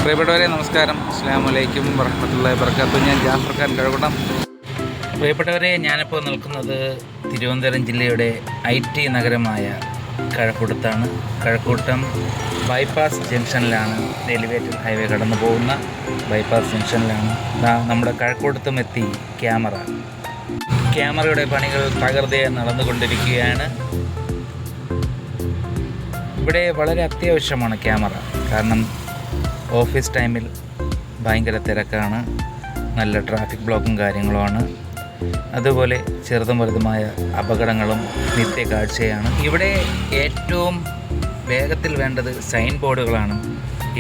പ്രിയപ്പെട്ടവരെ നമസ്കാരം. അസ്സലാമു അലൈക്കും വറഹ്മത്തുള്ളാഹി വബറകാതുഹു. ഞാൻ ജാഫർ ഖാൻ കഴക്കൂട്ടം. പ്രിയപ്പെട്ടവരെ, ഞാനിപ്പോൾ നിൽക്കുന്നത് തിരുവനന്തപുരം ജില്ലയുടെ IT നഗരമായ കഴക്കൂട്ടത്താണ്. കഴക്കൂട്ടം ബൈപ്പാസ് ജംഗ്ഷനിലാണ്, എലിവേറ്റഡ് ഹൈവേ കടന്നു പോകുന്ന ബൈപ്പാസ് ജംഗ്ഷനിലാണ്. നമ്മുടെ കഴക്കൂട്ടത്തും എത്തി ക്യാമറയുടെ പണികൾ തകൃതിയായി നടന്നുകൊണ്ടിരിക്കുകയാണ്. ഇവിടെ വളരെ അത്യാവശ്യമാണ് ക്യാമറ. കാരണം ഓഫീസ് ടൈമിൽ ഭയങ്കര തിരക്കാണ്, നല്ല ട്രാഫിക് ബ്ലോക്കും കാര്യങ്ങളുമാണ്. അതുപോലെ ചെറുതും വലുതുമായ അപകടങ്ങളും നിത്യകാഴ്ചയാണ്. ഇവിടെ ഏറ്റവും വേഗത്തിൽ വേണ്ടത് സൈൻ ബോർഡുകളാണ്.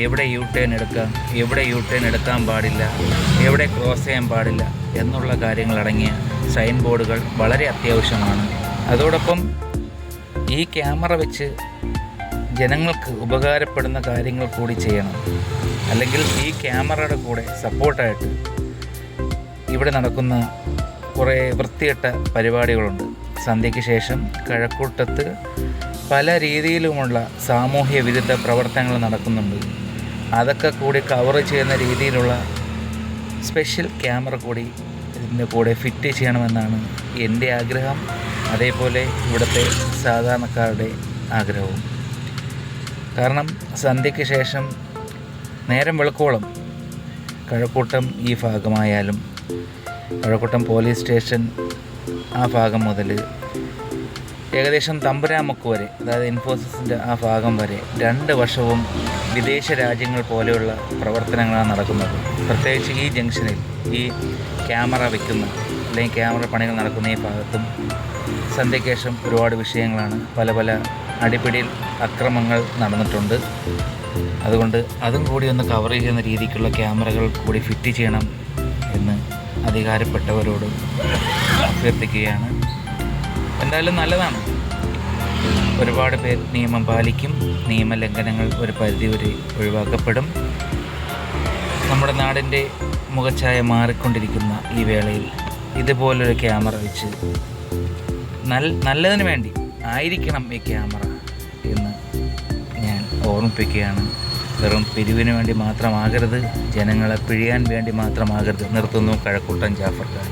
എവിടെ യു ടേൺ എടുക്കാം, എവിടെ യു ടേൺ എടുക്കാൻ പാടില്ല, എവിടെ ക്രോസ് ചെയ്യാൻ പാടില്ല എന്നുള്ള കാര്യങ്ങളടങ്ങിയ സൈൻ ബോർഡുകൾ വളരെ അത്യാവശ്യമാണ്. അതോടൊപ്പം ഈ ക്യാമറ വെച്ച് ജനങ്ങൾക്ക് ഉപകാരപ്പെടുന്ന കാര്യങ്ങൾ കൂടി ചെയ്യണം. അല്ലെങ്കിൽ ഈ ക്യാമറയുടെ കൂടെ സപ്പോർട്ടായിട്ട് ഇവിടെ നടക്കുന്ന കുറേ വൃത്തികെട്ട പരിപാടികളുണ്ട്. സന്ധ്യയ്ക്ക് ശേഷം കഴക്കൂട്ടത്ത് പല രീതിയിലുമുള്ള സാമൂഹ്യ വിരുദ്ധ പ്രവർത്തനങ്ങൾ നടക്കുന്നുണ്ട്. അതൊക്കെ കൂടി കവർ ചെയ്യുന്ന രീതിയിലുള്ള സ്പെഷ്യൽ ക്യാമറ കൂടി ഇതിൻ്റെ കൂടെ ഫിറ്റ് ചെയ്യണമെന്നാണ് എൻ്റെ ആഗ്രഹം. അതേപോലെ ഇവിടുത്തെ സാധാരണക്കാരുടെ ആഗ്രഹവും. കാരണം സന്ധ്യയ്ക്ക് ശേഷം നേരം വെളുക്കോളം കഴക്കൂട്ടം ഈ ഭാഗമായാലും കഴക്കൂട്ടം പോലീസ് സ്റ്റേഷൻ ആ ഭാഗം മുതൽ ഏകദേശം തമ്പുരാമുക്ക് വരെ, അതായത് ഇൻഫോസിസിൻ്റെ ആ ഭാഗം വരെ 2 വശവും വിദേശ രാജ്യങ്ങൾ പോലെയുള്ള പ്രവർത്തനങ്ങളാണ് നടക്കുന്നത്. പ്രത്യേകിച്ച് ഈ ജംഗ്ഷനിൽ ഈ ക്യാമറ വയ്ക്കുന്ന അല്ലെങ്കിൽ ക്യാമറ പണികൾ നടക്കുന്ന ഈ ഭാഗത്തും സന്ധ്യയ്ക്ക് ശേഷം ഒരുപാട് വിഷയങ്ങളാണ്. പല അടിപിടിയിൽ അക്രമങ്ങൾ നടന്നിട്ടുണ്ട്. അതുകൊണ്ട് അതും കൂടി ഒന്ന് കവർ ചെയ്യുന്ന രീതിക്കുള്ള ക്യാമറകൾ കൂടി ഫിറ്റ് ചെയ്യണം എന്ന് അധികാരപ്പെട്ടവരോട് അഭ്യർത്ഥിക്കുകയാണ്. എന്തായാലും നല്ലതാണ്. ഒരുപാട് പേർ നിയമം പാലിക്കും. നിയമലംഘനങ്ങൾ ഒരു പരിധിവരെ ഒഴിവാക്കപ്പെടും. നമ്മുടെ നാടിൻ്റെ മുഖച്ഛായ മാറിക്കൊണ്ടിരിക്കുന്ന ഈ വേളയിൽ ഇതുപോലൊരു ക്യാമറ വെച്ച് നല്ലതിന് വേണ്ടി ആയിരിക്കണം ഈ ക്യാമറ എന്ന് ഞാൻ ഓർമ്മിപ്പിക്കുകയാണ്. വെറും പിരിവിന് വേണ്ടി മാത്രമാകരുത്, ജനങ്ങളെ പിഴിയാൻ വേണ്ടി മാത്രമാകരുത്. നിർത്തുന്നു. കഴക്കൂട്ടം ജാഫർ ഖാൻ.